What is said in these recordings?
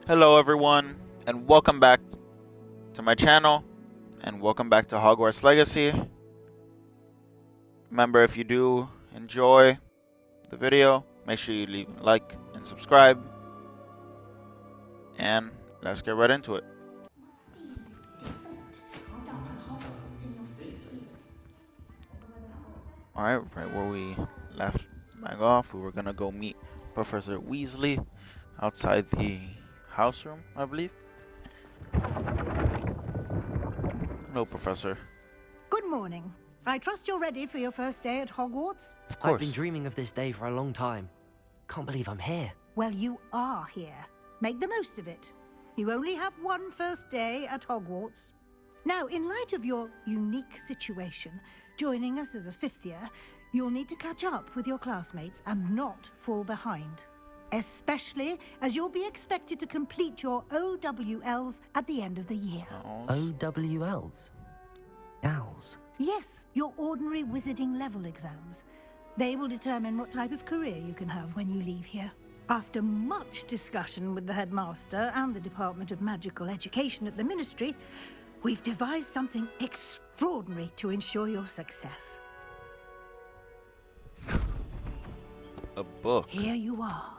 Hello everyone, and welcome back to my channel, and welcome back to Hogwarts Legacy. Remember, if you do enjoy the video, make sure you leave a like and subscribe, and let's get right into it. Alright, right where we left back off, we were gonna go meet Professor Weasley outside the house room, I believe. Hello, Professor. Good morning. I trust you're ready for your first day at Hogwarts? Of I've course. been dreaming of this day for a long time. Can't believe I'm here. Well, you are here. Make the most of it. You only have one first day at Hogwarts. Now, in light of your unique situation, joining us as a fifth year, you'll need to catch up with your classmates and not fall behind. Especially as you'll be expected to complete your OWLs at the end of the year. OWLs? Owls? Yes, your ordinary wizarding level exams. They will determine what type of career you can have when you leave here. After much discussion with the headmaster and the Department of Magical Education at the Ministry, we've devised something extraordinary to ensure your success. A book. Here you are.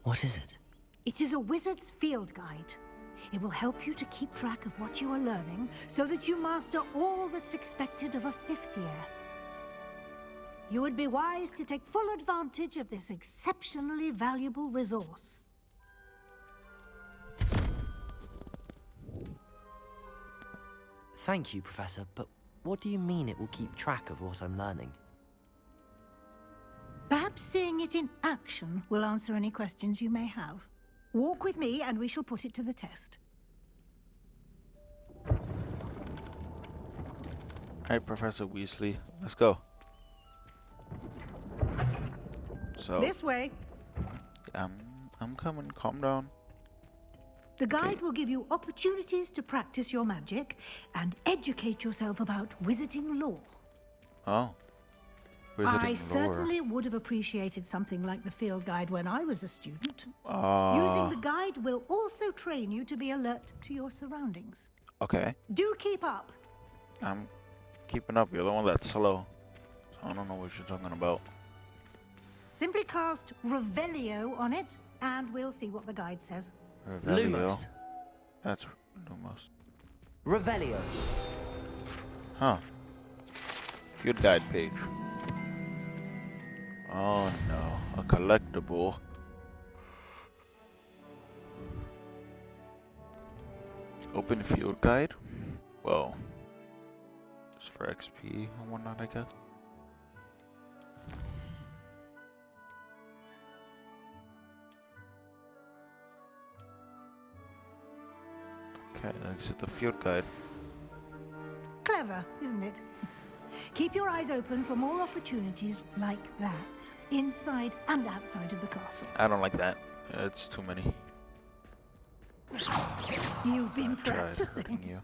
What is it? It is a wizard's field guide. It will help you to keep track of what you are learning so that you master all that's expected of a fifth year. You would be wise to take full advantage of this exceptionally valuable resource. Thank you, Professor, but what do you mean it will keep track of what I'm learning? Perhaps seeing it in action will answer any questions you may have. Walk with me and we shall put it to the test. Alright, Professor Weasley, let's go. So, This way. I'm coming, calm down. The guide will give you opportunities to practice your magic and educate yourself about wizarding lore. Oh. I Wizarding lore. certainly would have appreciated something like the field guide when I was a student. Ah. Using the guide will also train you to be alert to your surroundings. Okay. Do keep up. I'm keeping up. You're the one that's slow. So I don't know what you're talking about. Simply cast Revelio on it, and we'll see what the guide says. Revelio. Lumos. That's Lumos. Revelio. Huh. Field guide page. Oh no, a collectible. Open field guide? Well, it's for XP and whatnot, I guess. Okay, exit the field guide. Clever, isn't it? Keep your eyes open for more opportunities like that, inside and outside of the castle. I don't like that. It's too many. You've been I tried hurting practicing. you. You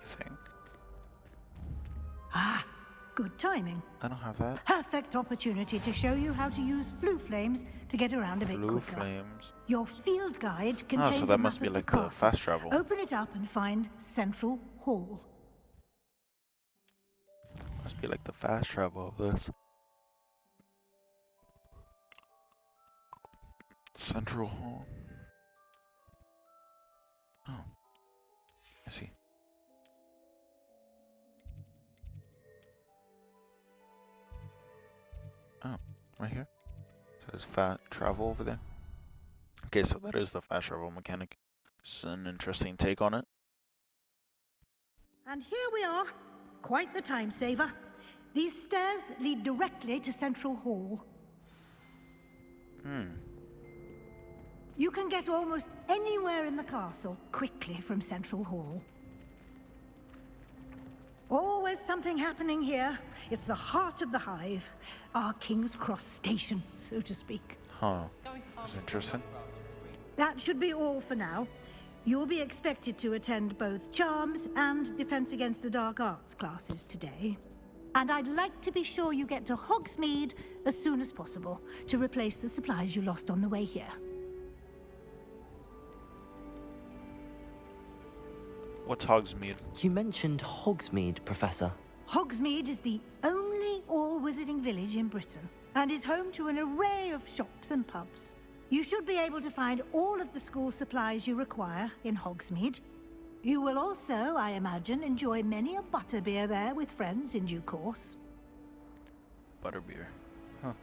think? Ah, good timing. I don't have that. Perfect opportunity to show you how to use flue flames to get around a bit Blue quicker. flames. Your field guide Oh, contains so a that map must be of like the the castle. fast travel. Open it up and find Central Hall. Must be like the fast travel of this. Central Hall. Oh, I see. Oh, right here. Says fast travel over there. Okay, so that is the fast travel mechanic. It's an interesting take on it. And here we are. Quite the time saver. These stairs lead directly to Central Hall. You can get almost anywhere in the castle quickly from Central Hall. Always something happening here. It's the heart of the Hive, our King's Cross station, so to speak. Huh. That's interesting. That should be all for now. You'll be expected to attend both Charms and Defense Against the Dark Arts classes today. And I'd like to be sure you get to Hogsmeade as soon as possible to replace the supplies you lost on the way here. What's Hogsmeade? You mentioned Hogsmeade, Professor. Hogsmeade is the only all-wizarding village in Britain and is home to an array of shops and pubs. You should be able to find all of the school supplies you require in Hogsmeade. You will also, I imagine, enjoy many a butterbeer there with friends in due course. Butterbeer. Huh.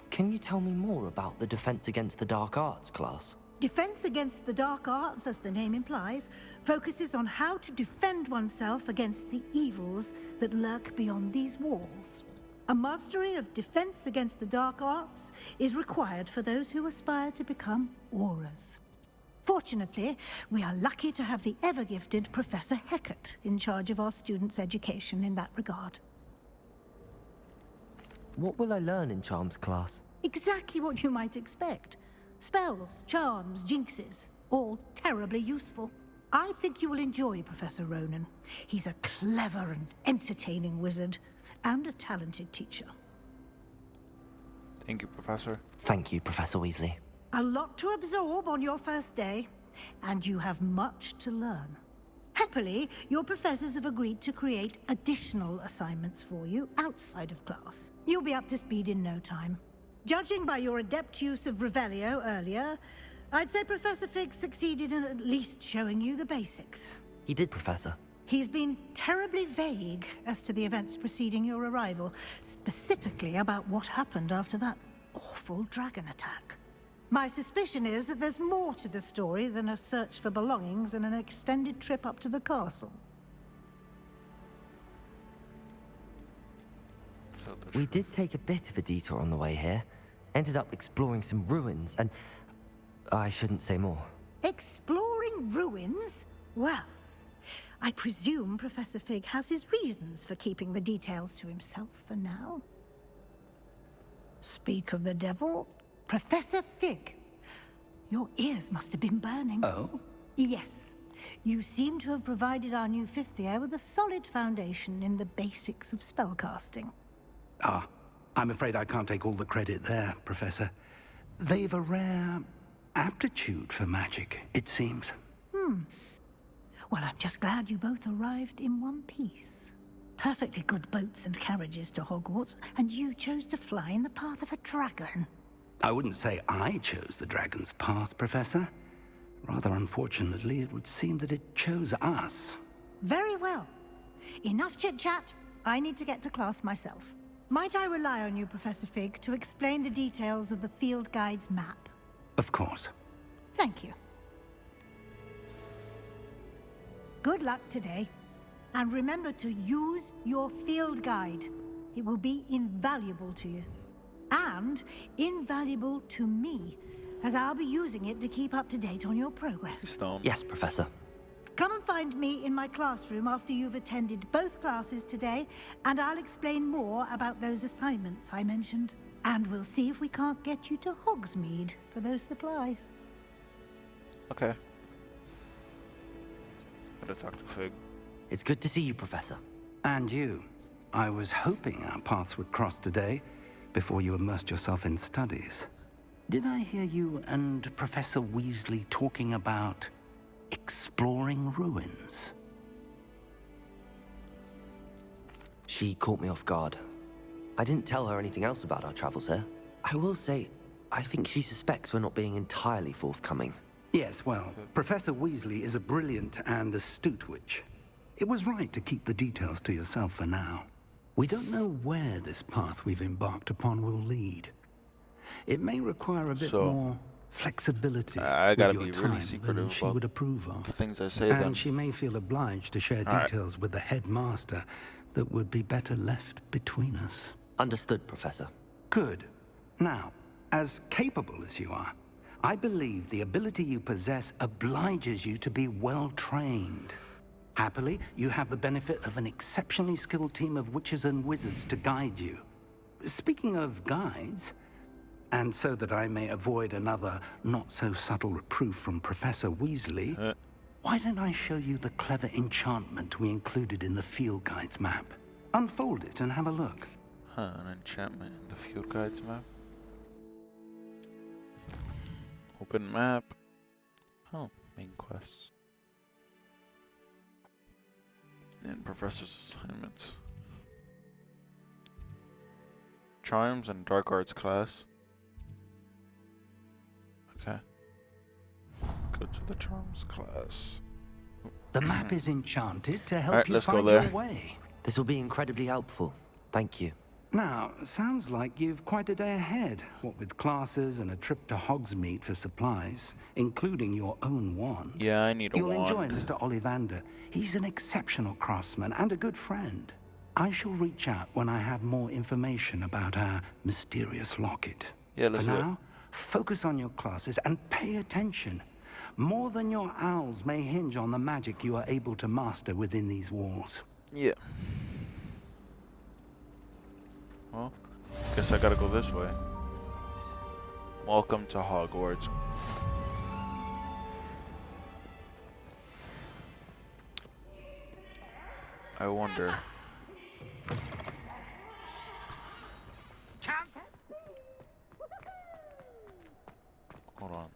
Can you tell me more about the Defense Against the Dark Arts class? Defense Against the Dark Arts, as the name implies, focuses on how to defend oneself against the evils that lurk beyond these walls. A mastery of Defense Against the Dark Arts is required for those who aspire to become Aurors. Fortunately, we are lucky to have the ever-gifted Professor Hecat in charge of our students' education in that regard. What will I learn in Charms class? Exactly what you might expect. Spells, charms, jinxes, all terribly useful. I think you will enjoy Professor Ronen. He's a clever and entertaining wizard, and a talented teacher. Thank you, Professor. Thank you, Professor Weasley. A lot to absorb on your first day, and you have much to learn. Happily, your professors have agreed to create additional assignments for you outside of class. You'll be up to speed in no time. Judging by your adept use of Revelio earlier, I'd say Professor Fig succeeded in at least showing you the basics. He did, Professor. He's been terribly vague as to the events preceding your arrival, specifically about what happened after that awful dragon attack. My suspicion is that there's more to the story than a search for belongings and an extended trip up to the castle. We did take a bit of a detour on the way here. Ended up exploring some ruins and... I shouldn't say more. Exploring ruins? Well, I presume Professor Fig has his reasons for keeping the details to himself for now. Speak of the devil, Professor Fig. Your ears must have been burning. Oh? Yes. You seem to have provided our new fifth year with a solid foundation in the basics of spellcasting. Ah, I'm afraid I can't take all the credit there, Professor. They've a rare aptitude for magic, it seems. Well, I'm just glad you both arrived in one piece. Perfectly good boats and carriages to Hogwarts, and you chose to fly in the path of a dragon. I wouldn't say I chose the dragon's path, Professor. Rather unfortunately, it would seem that it chose us. Very well. Enough chit-chat. I need to get to class myself. Might I rely on you, Professor Fig, to explain the details of the field guide's map? Of course. Thank you. Good luck today. And remember to use your field guide. It will be invaluable to you. And invaluable to me, as I'll be using it to keep up to date on your progress. Stone. Yes, Professor. Come and find me in my classroom after you've attended both classes today, and I'll explain more about those assignments I mentioned. And we'll see if we can't get you to Hogsmeade for those supplies. Okay. Gotta talk to Fig. It's good to see you, Professor. And you. I was hoping our paths would cross today, before you immersed yourself in studies. Did I hear you and Professor Weasley talking about exploring ruins? She caught me off guard. I didn't tell her anything else about our travels here. I will say, I think she suspects we're not being entirely forthcoming. Yes, well, Professor Weasley is a brilliant and astute witch. It was right to keep the details to yourself for now. We don't know where this path we've embarked upon will lead. It may require a bit more flexibility I with gotta your be time really secretive than she about would approve of. the things I say And then. she may feel obliged to share details with the headmaster that would be better left between us. Understood, Professor. Good. Now, as capable as you are, I believe the ability you possess obliges you to be well trained. Happily, you have the benefit of an exceptionally skilled team of witches and wizards to guide you. Speaking of guides, And so that I may avoid another not-so-subtle reproof from Professor Weasley, why don't I show you the clever enchantment we included in the field guide's map? Unfold it and have a look. Huh, an enchantment in the field guides map. Open map. Oh, main quests. And professor's assignments. Charms and dark arts class. Okay. Go to the charms class. The map is enchanted to help Alright, you let's go find your there. way. This will be incredibly helpful. Thank you. Now, sounds like you've quite a day ahead, what with classes and a trip to Hogsmeade for supplies, including your own wand. Yeah, I need a You'll wand. enjoy Mr. Ollivander. He's an exceptional craftsman and a good friend. I shall reach out when I have more information about our mysterious locket. Yeah, let's For do it. now, focus on your classes and pay attention. More than your owls may hinge on the magic you are able to master within these walls. Yeah. Well, guess I gotta go this way. Welcome to Hogwarts. I wonder. Hold on.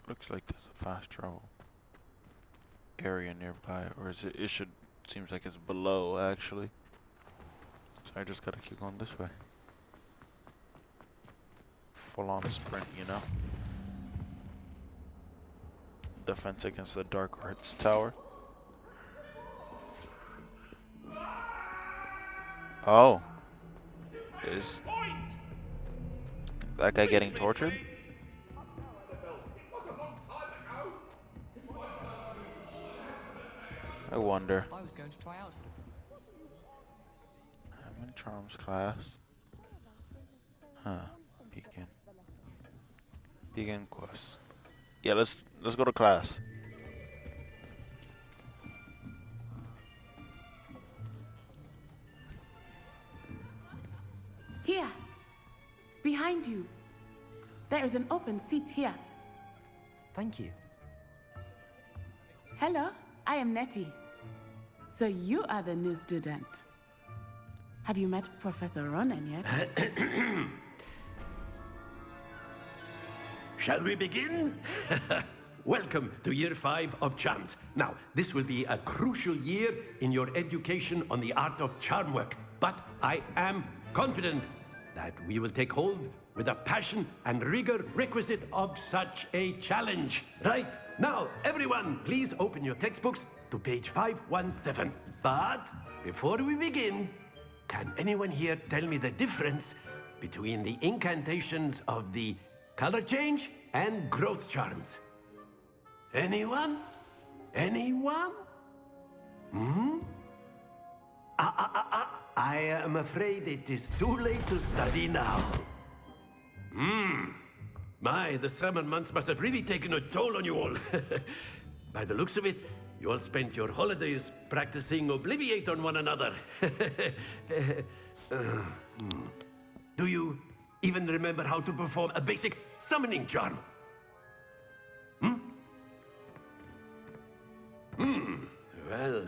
Looks like there's a fast travel area nearby, or is it? It should. Seems like it's below actually. So I just gotta keep going this way. Full on sprint, you know. Defense against the Dark Arts Tower. Oh. Is that guy getting tortured? I wonder. I was going to try out. I'm in Charms class. Huh. Beacon. Beacon quest. Yeah, let's go to class. Here, behind you. There is an open seat here. Thank you. Hello, I am Nettie. So you are the new student. Have you met Professor Ronen yet? Shall we begin? Welcome to Year 5 of Charms. Now, this will be a crucial year in your education on the art of charm work, but I am confident that we will take hold with the passion and rigor requisite of such a challenge. Right, now, everyone, please open your textbooks to page 517. But before we begin, can anyone here tell me the difference between the incantations of the color change and growth charms? Anyone? Anyone? I am afraid it is too late to study now. My, the summer months must have really taken a toll on you all. By the looks of it, you all spent your holidays practicing Obliviate on one another. Do you even remember how to perform a basic summoning charm? Well,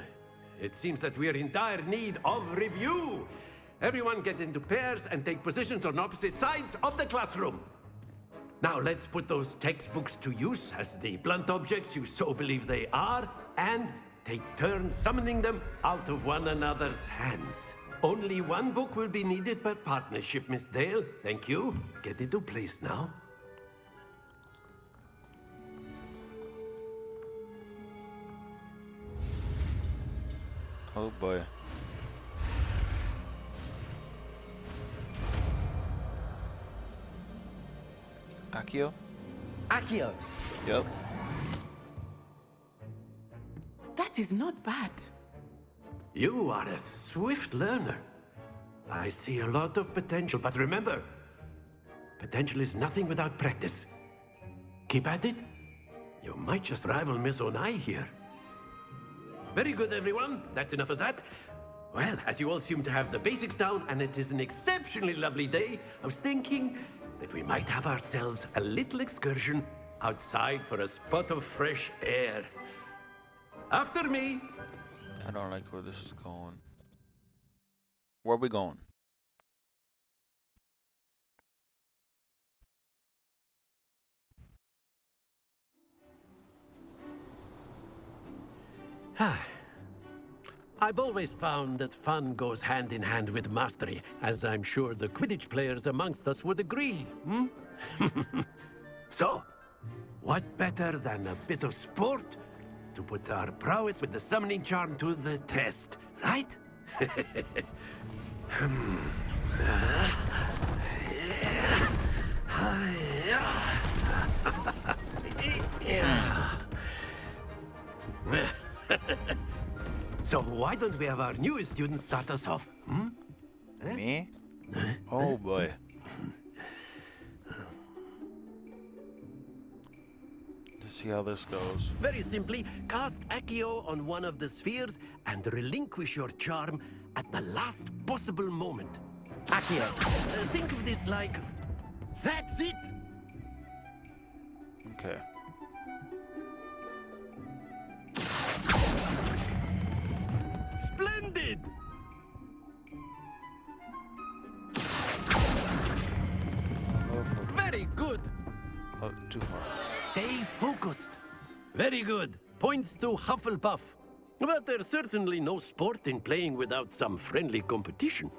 it seems that we are in dire need of review. Everyone get into pairs and take positions on opposite sides of the classroom. Now let's put those textbooks to use as the blunt objects you so believe they are, and take turns summoning them out of one another's hands. Only one book will be needed per partnership, Miss Dale. Thank you. Get into place now. Oh boy. Accio? Accio. Yep. That is not bad. You are a swift learner. I see a lot of potential, but remember, potential is nothing without practice. Keep at it. You might just rival Miss Onai here. Very good, everyone. That's enough of that. Well, as you all seem to have the basics down and it is an exceptionally lovely day, I was thinking that we might have ourselves a little excursion outside for a spot of fresh air. After me. I don't like where this is going. Where are we going? I've always found that fun goes hand in hand with mastery, as I'm sure the Quidditch players amongst us would agree, hmm? So, what better than a bit of sport to put our prowess with the summoning charm to the test, right? So why don't we have our newest student start us off? Hmm? Me? Oh boy. Let's see how this goes. Very simply, cast Accio on one of the spheres and relinquish your charm at the last possible moment. Accio. Think of this like... That's it! Okay. Splendid! Very good! Oh, too far. Stay focused. Very good. Points to Hufflepuff. But there's certainly no sport in playing without some friendly competition.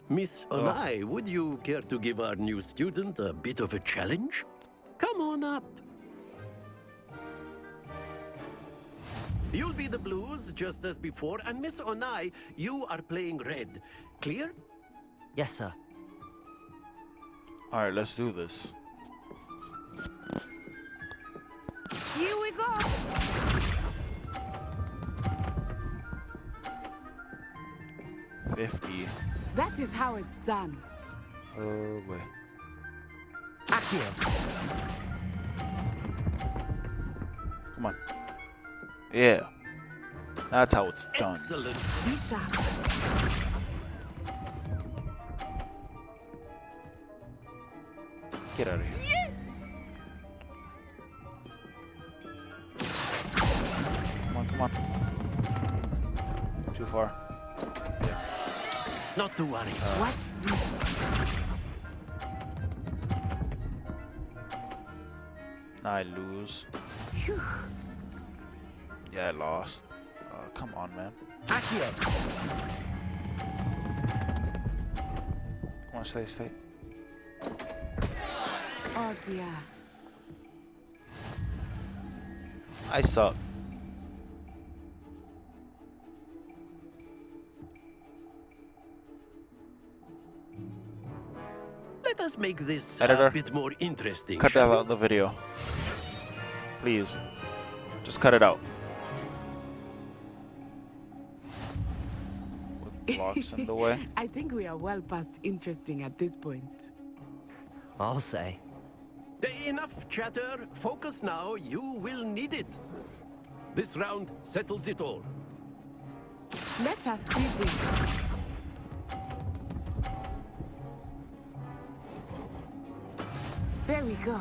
Miss Onai, would you care to give our new student a bit of a challenge? Come on up. You'll be the blues, just as before, and Miss Onai, you are playing red. Clear? Yes, sir. Alright, let's do this. Here we go. $50. That is how it's done. Oh boy. Accio. Come on. Yeah. That's how it's done. Excellent. Be sharp. Get out of here. Yes! Come on, come on. Too far. Not to worry. Watch this. Now I lose. Phew. Yeah, I lost. Come on, man. Accio. Come on, stay, stay. Oh dear. I suck. Let us make this Editor. a bit more interesting. Cut that shall we? out of the video. Please. Just cut it out. With blocks in the way. I think we are well past interesting at this point. I'll say. Enough chatter. Focus now. You will need it. This round settles it all. Let us see this. There we go.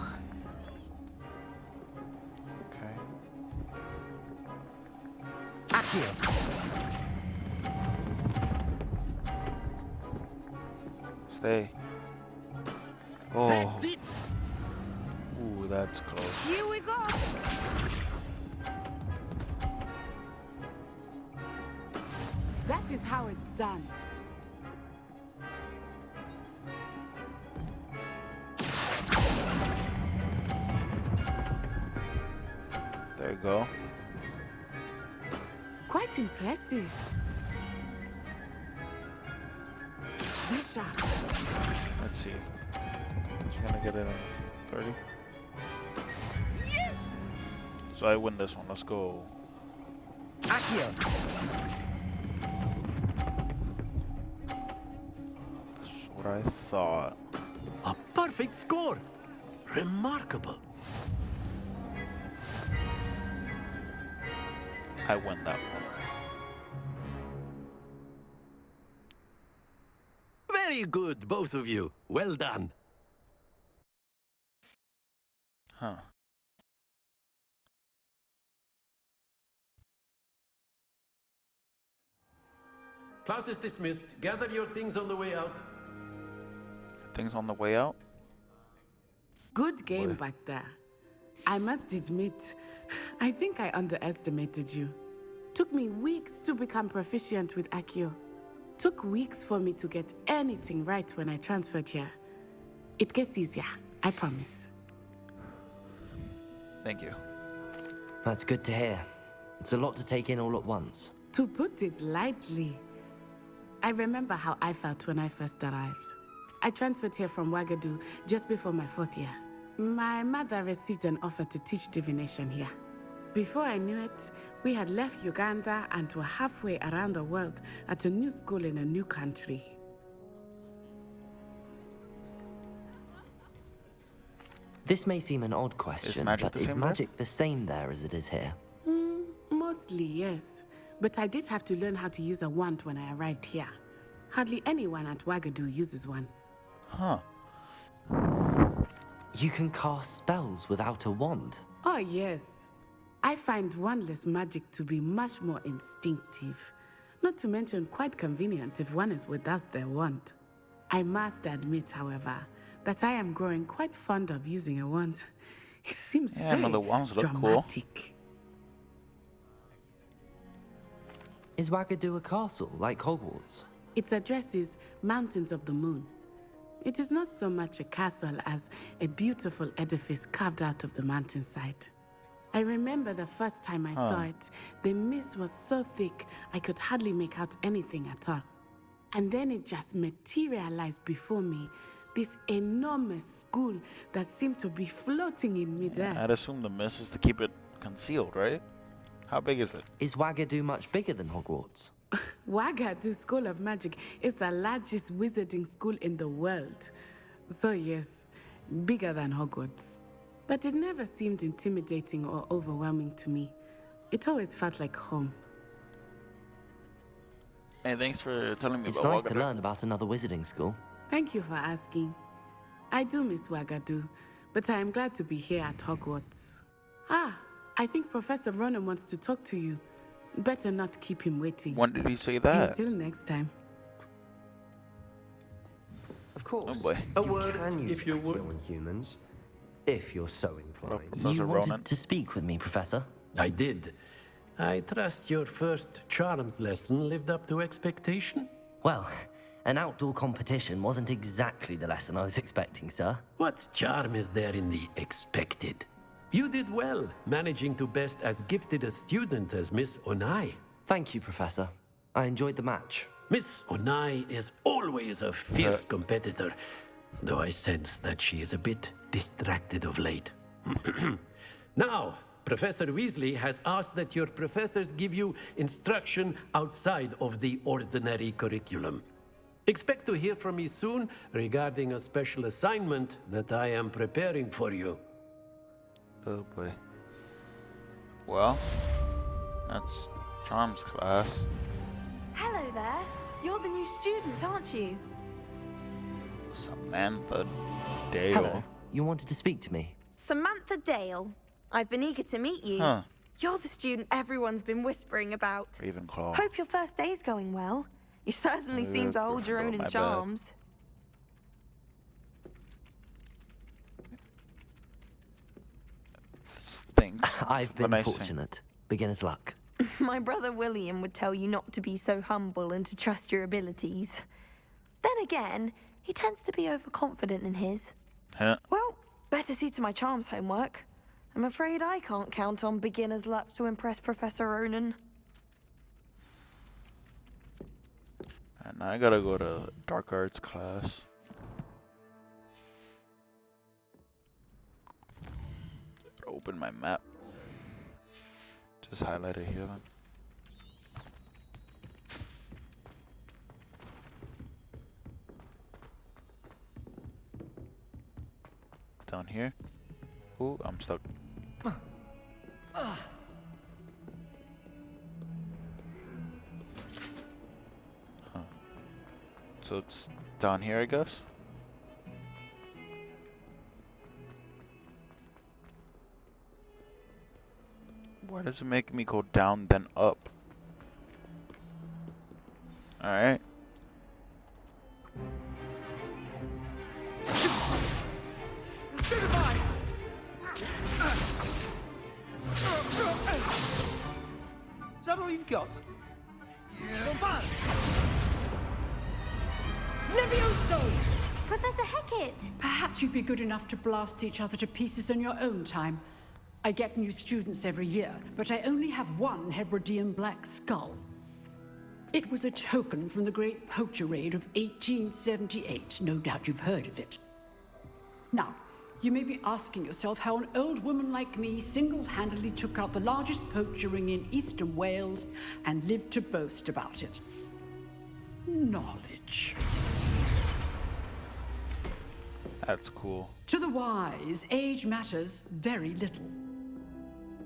Okay. Accio. Stay. Oh. That's it. Ooh, that's close. Here we go. That is how it's done. There you go. Quite impressive. Be sharp. Let's see. She's gonna get it in 30. Yes! So I win this one. Let's go. Accio. That's what I thought. A perfect score. Remarkable. I win that one. Very good, both of you. Well done. Huh. Class is dismissed. Gather your things on the way out. Things on the way out? Good game Boy. back there. I must admit, I think I underestimated you. Took me weeks to become proficient with Accio. Took weeks for me to get anything right when I transferred here. It gets easier, I promise. Thank you. That's good to hear. It's a lot to take in all at once. To put it lightly, I remember how I felt when I first arrived. I transferred here from Wagadu just before my 4th year. My mother received an offer to teach divination here. Before I knew it, we had left Uganda and were halfway around the world at a new school in a new country. This may seem an odd question, magic but the is same there? magic the same there as it is here? Mostly, yes. But I did have to learn how to use a wand when I arrived here. Hardly anyone at Wagadu uses one. Huh. You can cast spells without a wand. Oh, yes. I find wandless magic to be much more instinctive. Not to mention quite convenient if one is without their wand. I must admit, however, that I am growing quite fond of using a wand. It seems Yeah, very no, the wands look cool. dramatic. Is Wagadu a castle, like Hogwarts? Its address is Mountains of the Moon. It is not so much a castle as a beautiful edifice carved out of the mountainside. I remember the first time I saw it, the mist was so thick I could hardly make out anything at all. And then it just materialized before me, this enormous school that seemed to be floating in midair. I'd assume the mist is to keep it concealed, right? How big is it? Is Wagadu much bigger than Hogwarts? Wagadu School of Magic is the largest wizarding school in the world. So yes, bigger than Hogwarts. But it never seemed intimidating or overwhelming to me. It always felt like home. Hey, thanks for telling me It's about nice to Wagadu. learn about another wizarding school. Thank you for asking. I do miss Wagadu, but I am glad to be here at Hogwarts. Ah, I think Professor Ronan wants to talk to you. Better not keep him waiting. When did he say that? Until next time. Of course. Oh boy. A You word, can use if you would. Accio on humans, if you're so What inclined. up, Professor You Ronan? wanted to speak with me, Professor? I did. I trust your first charms lesson lived up to expectation? Well, an outdoor competition wasn't exactly the lesson I was expecting, sir. What charm is there in the expected? You did well, managing to best as gifted a student as Miss Onai. Thank you, Professor. I enjoyed the match. Miss Onai is always a fierce competitor, though I sense that she is a bit distracted of late. Now, Professor Weasley has asked that your professors give you instruction outside of the ordinary curriculum. Expect to hear from me soon regarding a special assignment that I am preparing for you. Oh boy. Well, that's Charms class. Hello there. You're the new student, aren't you? Samantha Dale. Hello. You wanted to speak to me? Samantha Dale. I've been eager to meet you. Huh. You're the student everyone's been whispering about. Ravenclaw. Hope your first day's going well. You certainly seem to hold your Oh, own my in bad. charms. Thanks. I've been Nice thing. fortunate. Beginner's luck. My brother William would tell you not to be so humble and to trust your abilities. Then again, he tends to be overconfident in his. Huh? Well, better see to my charms homework. I'm afraid I can't count on beginner's luck to impress Professor Ronan. And I gotta go to Dark Arts class. Open my map. Just highlight it here then. Down here. Ooh, I'm stuck. Huh. So it's down here, I guess. Why does it make me go down then up? Alright. Is that all you've got? Levioso! Professor Hecat! Perhaps you'd be good enough to blast each other to pieces in your own time. I get new students every year, but I only have one Hebridean black skull. It was a token from the Great Poacher Raid of 1878. No doubt you've heard of it. Now, you may be asking yourself how an old woman like me single-handedly took out the largest poacher ring in eastern Wales and lived to boast about it. Knowledge. That's cool. To the wise, age matters very little.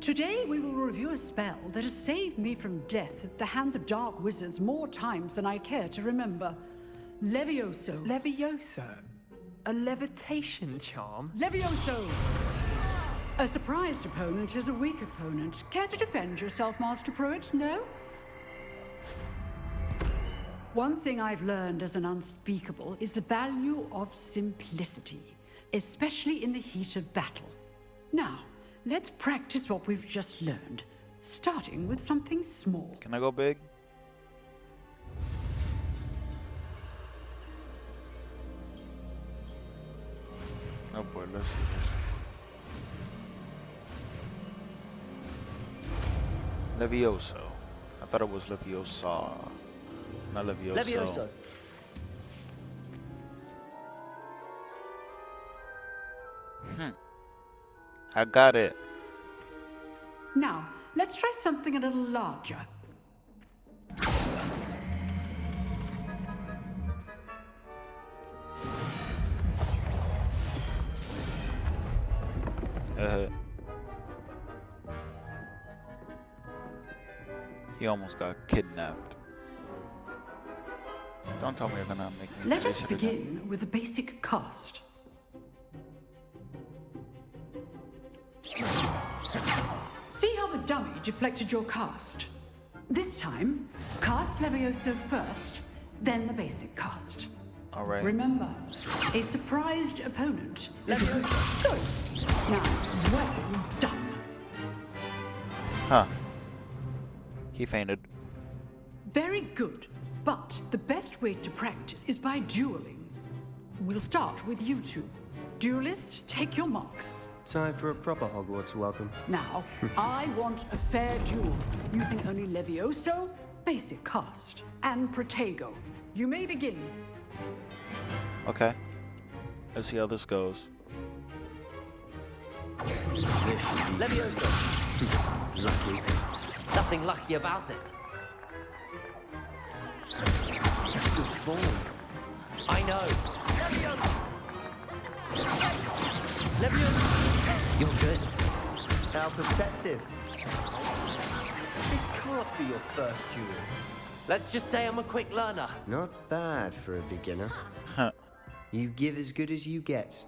Today we will review a spell that has saved me from death at the hands of dark wizards more times than I care to remember. Levioso. Levioso? A levitation charm? Levioso! A surprised opponent is a weak opponent. Care to defend yourself, Master Pruitt? No? One thing I've learned as an unspeakable is the value of simplicity, especially in the heat of battle. Now, let's practice what we've just learned, starting with something small. Can I go big? Oh boy, let's see this. Levioso. I thought it was Leviosa. Not Levioso. Levioso. I got it. Now, let's try something a little larger. He almost got kidnapped. Don't tell me you're gonna make me Let us chase it again. begin with the basic cast. See how the dummy deflected your cast? This time, cast Levioso first, then the basic cast. All right. Remember, a surprised opponent is good. Now, well done. Huh. He fainted. Very good. But the best way to practice is by dueling. We'll start with you two. Duelists, take your marks. Time for a proper Hogwarts welcome. Now, I want a fair duel, using only Levioso, basic cast, and Protego. You may begin. Okay. Let's see how this goes. Levioso. Lucky. Nothing lucky about it. Good form. I know. Levioso. You're good. Our perspective. This can't be your first duel. Let's just say I'm a quick learner. Not bad for a beginner. Huh. You give as good as you get.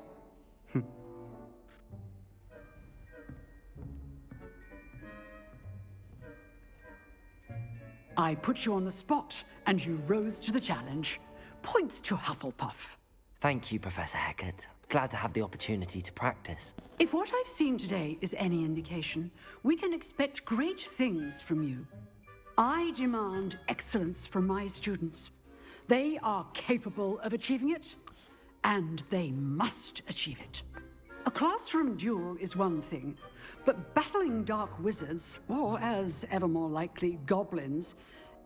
I put you on the spot, and you rose to the challenge. Points to Hufflepuff. Thank you, Professor Hecat. Glad to have the opportunity to practice. If what I've seen today is any indication, we can expect great things from you. I demand excellence from my students. They are capable of achieving it, and they must achieve it. A classroom duel is one thing, but battling dark wizards, or as ever more likely, goblins,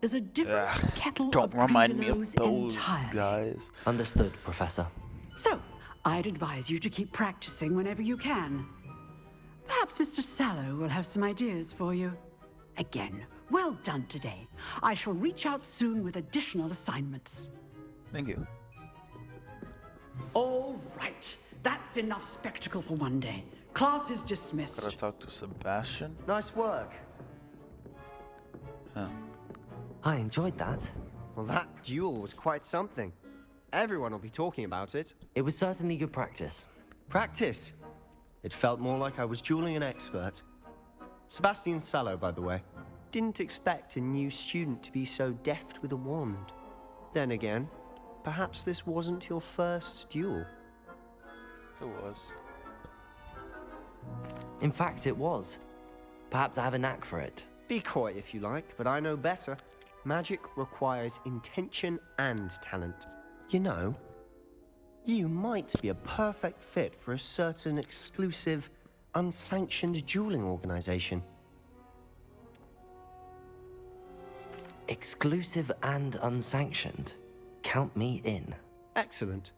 is a different kettle Don't of remind me of Grindylows those entirely. guys. Understood, Professor. So, I'd advise you to keep practicing whenever you can. Perhaps Mr. Sallow will have some ideas for you. Again, well done today. I shall reach out soon with additional assignments. Thank you. All right. That's enough spectacle for one day. Class is dismissed. Gotta talk to Sebastian. Nice work. Huh. I enjoyed that. Well, that duel was quite something. Everyone will be talking about it. It was certainly good practice. Practice? It felt more like I was dueling an expert. Sebastian Sallow, by the way. Didn't expect a new student to be so deft with a wand. Then again, perhaps this wasn't your first duel. It was. In fact, it was. Perhaps I have a knack for it. Be coy if you like, but I know better. Magic requires intention and talent. You know, you might be a perfect fit for a certain exclusive, unsanctioned dueling organization. Exclusive and unsanctioned. Count me in. Excellent.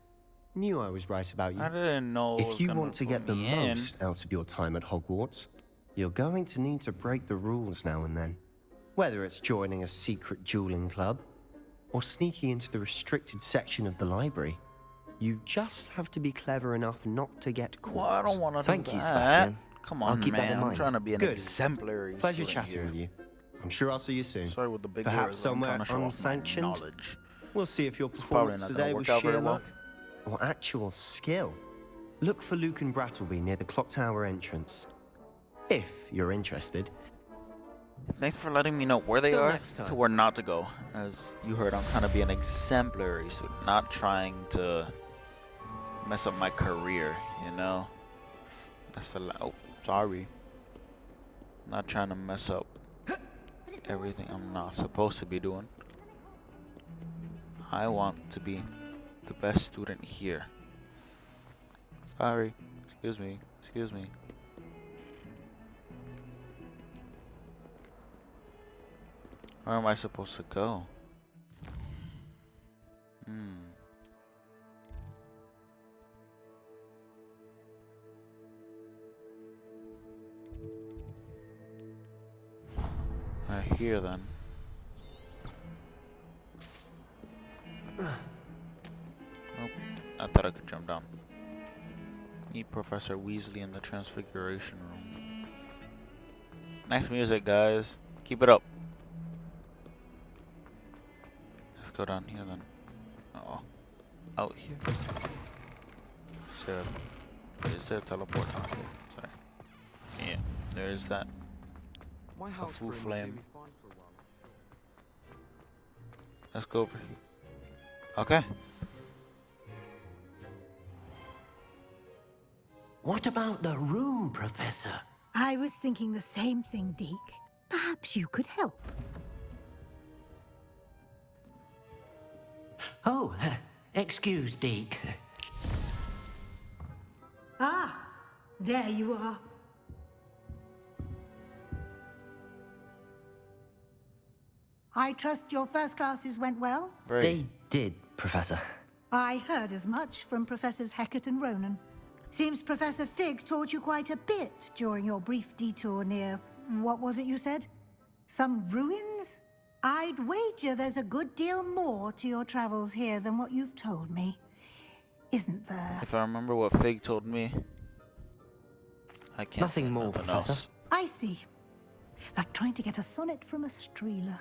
Knew I was right about you. I didn't know. If you want to get the most out of your time at Hogwarts, you're going to need to break the rules now and then. Whether it's joining a secret dueling club, or sneaking into the restricted section of the library, you just have to be clever enough not to get caught. Well, I don't want to Thank do you, that. Sebastian. Come on, I'll keep man. that in I'm mind. trying to be an Good. exemplary Pleasure student chatting here. with you. I'm sure I'll see you soon. Sorry with the big Perhaps words, I'm somewhere trying to show off my unsanctioned. knowledge. We'll see if your It's probably performance not gonna today work was out sheer very well. luck or actual skill. Look for Luke and Brattleby near the clock tower entrance. If you're interested. Thanks for letting me know where they Till are, next time. to where not to go. As you heard, I'm trying to be an exemplary student, not trying to mess up my career, you know? That's a lot. Oh, sorry. Not trying to mess up everything I'm not supposed to be doing. I want to be the best student here. Sorry. Excuse me. Excuse me. Where am I supposed to go? Right here then. Oh, I thought I could jump down. Meet Professor Weasley in the Transfiguration Room. Nice music, guys. Keep it up. Let's go down here then. Oh, out here. Is there a teleport out here? Sorry. Yeah, there is that. A full flame. Let's go over here. Okay. What about the room, Professor? I was thinking the same thing, Deke. Perhaps you could help. Oh, excuse, Deke. Ah, there you are. I trust your first classes went well? They did, Professor. I heard as much from Professors Hecat and Ronan. Seems Professor Fig taught you quite a bit during your brief detour near... what was it you said? Some ruins? I'd wager there's a good deal more to your travels here than what you've told me. Isn't there? If I remember what Fig told me, I can't. Nothing more, Professor. Else. I see. Like trying to get a sonnet from a streeler.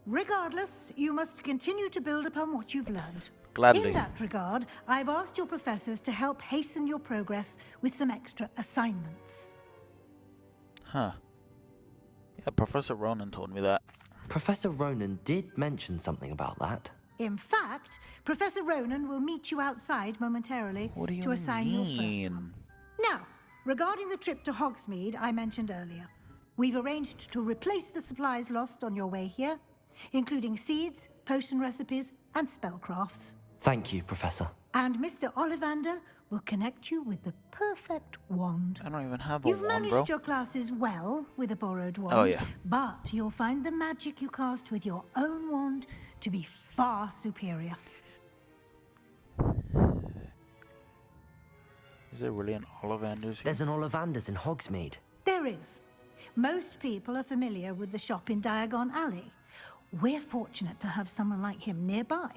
Regardless, you must continue to build upon what you've learned. Gladly. In that regard, I've asked your professors to help hasten your progress with some extra assignments. Huh. Yeah, Professor Ronan told me that. Professor Ronan did mention something about that. In fact, Professor Ronan will meet you outside momentarily What do you to assign your first mean? one. Now, regarding the trip to Hogsmeade I mentioned earlier, we've arranged to replace the supplies lost on your way here, including seeds, potion recipes, and spellcrafts. Thank you, Professor. And Mr. Ollivander will connect you with the perfect wand. I don't even have a You've wand, managed bro. your classes well with a borrowed wand. Oh, yeah. But you'll find the magic you cast with your own wand to be far superior. Is there really an Ollivander's here? There's an Ollivander's in Hogsmeade. There is. Most people are familiar with the shop in Diagon Alley. We're fortunate to have someone like him nearby.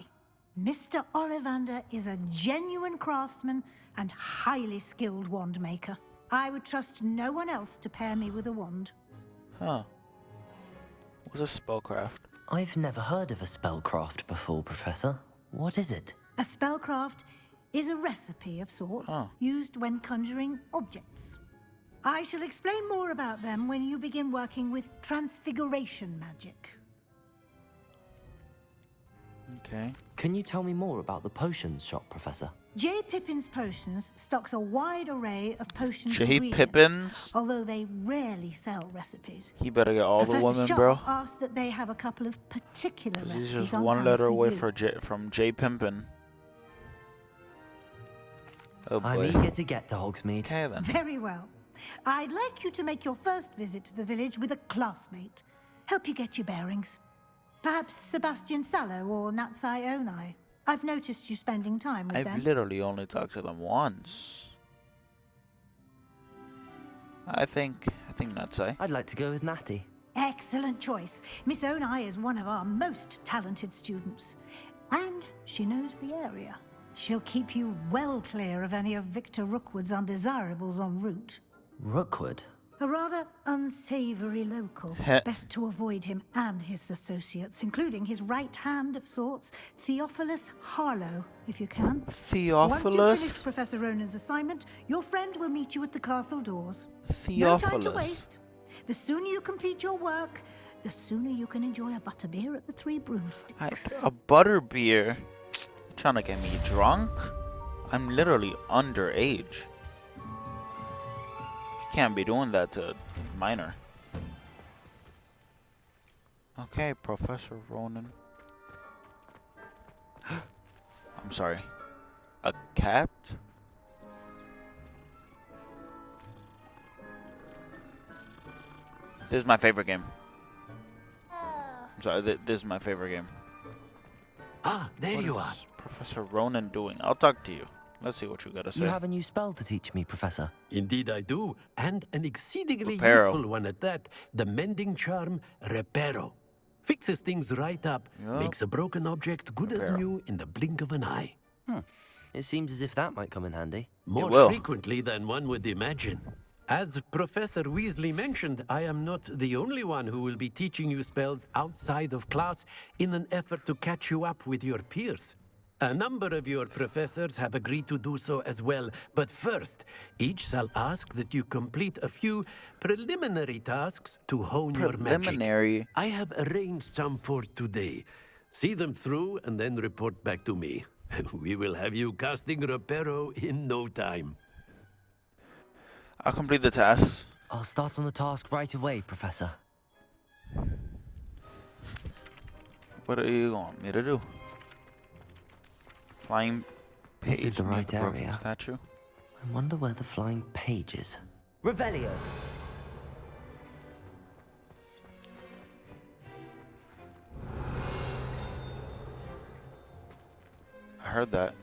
Mr. Ollivander is a genuine craftsman and highly skilled wand maker. I would trust no one else to pair me with a wand. Huh. What's a spellcraft? I've never heard of a spellcraft before, Professor. What is it? A spellcraft is a recipe of sorts used when conjuring objects. I shall explain more about them when you begin working with transfiguration magic. Okay. Can you tell me more about the potions shop, Professor? J. Pippin's Potions stocks a wide array of potions J. ingredients, Pippin's? although they rarely sell recipes. He better get all Professor the women, Sharp bro. asks that they have a couple of particular 'Cause recipes he's just on one hand letter for away you. from J. Pimpin. Oh boy. I'm eager to get to Hogsmeade. Okay then. Very well. I'd like you to make your first visit to the village with a classmate. Help you get your bearings. Perhaps Sebastian Sallow or Natsai Onai. I've noticed you spending time with I've them. literally only talked to them once. I think Natsai. I'd like to go with Natty. Excellent choice. Miss Onai is one of our most talented students. And she knows the area. She'll keep you well clear of any of Victor Rookwood's undesirables en route. Rookwood? A rather unsavory local. Best to avoid him and his associates, including his right hand of sorts, Theophilus Harlow, if you can. Theophilus? Once you've finished Professor Ronan's assignment, your friend will meet you at the castle doors. No time to Theophilus. waste. The sooner you complete your work, the sooner you can enjoy a butterbeer at the Three Broomsticks. A butterbeer? Trying to get me drunk? I'm literally underage. You can't be doing that to a minor. Okay, Professor Ronan. I'm sorry. A cat? This is my favorite game. I'm sorry, this is my favorite game. Ah, there What you is are. Professor Ronan doing? I'll talk to you. Let's see what you gotta say. You have a new spell to teach me, Professor. Indeed I do, and an exceedingly Reparo. useful one at that. The mending charm, Reparo. Fixes things right up, Yup. makes a broken object good as Reparo. new in the blink of an eye. It seems as if that might come in handy. More will. frequently than one would imagine. As Professor Weasley mentioned, I am not the only one who will be teaching you spells outside of class in an effort to catch you up with your peers. A number of your professors have agreed to do so as well, but first, each shall ask that you complete a few preliminary tasks to hone your magic. Preliminary. I have arranged some for today. See them through and then report back to me. We will have you casting Reparo in no time. I'll complete the tasks. I'll start on the task right away, Professor. What do you want me to do? Flying page This is the near right broken area. statue. I wonder where the flying page is. Revelio! I heard that.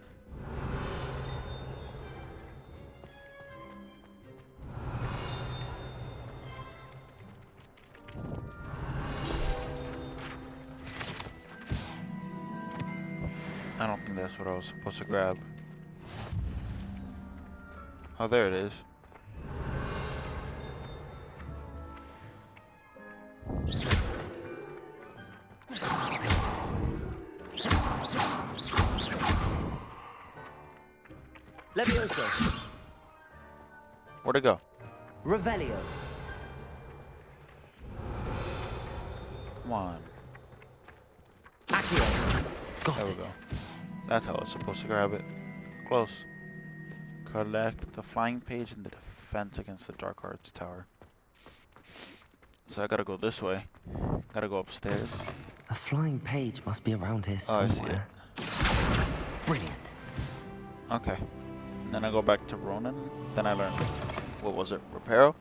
I don't think that's what I was supposed to grab. Oh, there it is. Levioso! Where'd it go? Revelio! Come on. Accio! Got There we it. go. That's how I was supposed to grab it. Close. Collect the flying page in the defense against the Dark Arts Tower. So I gotta go this way. Gotta go upstairs. A flying page must be around here Oh, I see somewhere. Brilliant. Okay. And then I go back to Ronan. Then I learn, what was it? Reparo?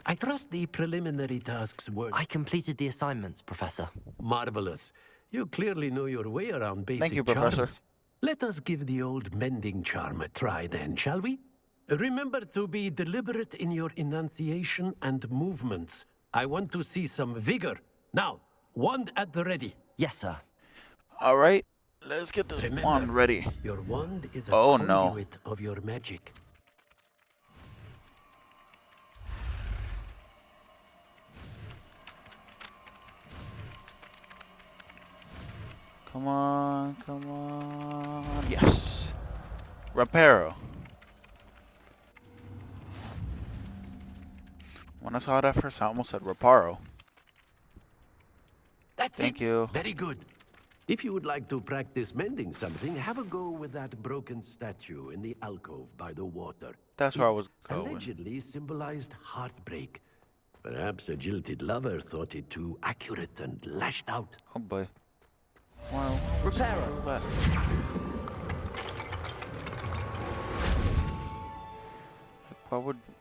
I trust the preliminary tasks were I completed the assignments, Professor. marvelous. You clearly know your way around basic Thank you, Professor. charms. Let us give the old mending charm a try then, shall we? Remember to be deliberate in your enunciation and movements. I want to see some vigor. Now, wand at the ready. Yes, sir. Alright. Let's get this Remember, wand ready. Your wand is a Oh, no. conduit of your magic. Come on, come on. Yes. Reparo. When I saw that first, I almost said Reparo. That's Thank it. you. Very good. If you would like to practice mending something, have a go with that broken statue in the alcove by the water. That's where I was going. Allegedly symbolized heartbreak. Perhaps a jilted lover thought it too accurate and lashed out. Oh boy. Wow. Reparo.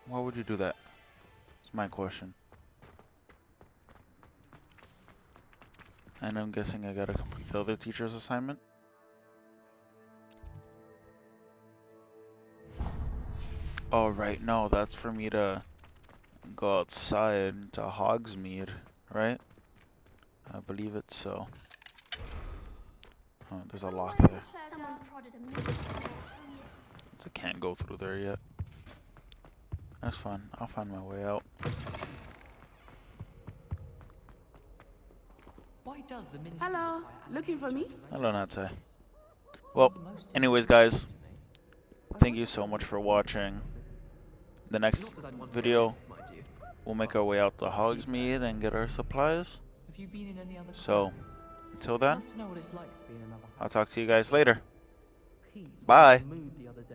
Why would you do that? That's my question. And I'm guessing I gotta complete the other teacher's assignment. Oh right, no, that's for me to go outside to Hogsmeade, right? I believe it's so. Oh, there's a lock there. Someone prodded a So I can't go through there yet. That's fine. I'll find my way out. Why does the ministry Hello, require looking for me? Hello, Natsai. Well, anyways, guys, thank you so much for watching. The next video, we'll make our way out to Hogsmeade and get our supplies. Have you been in any other So, until then, to know what it's like being another I'll talk to you guys later. Pete Bye. moved the other day.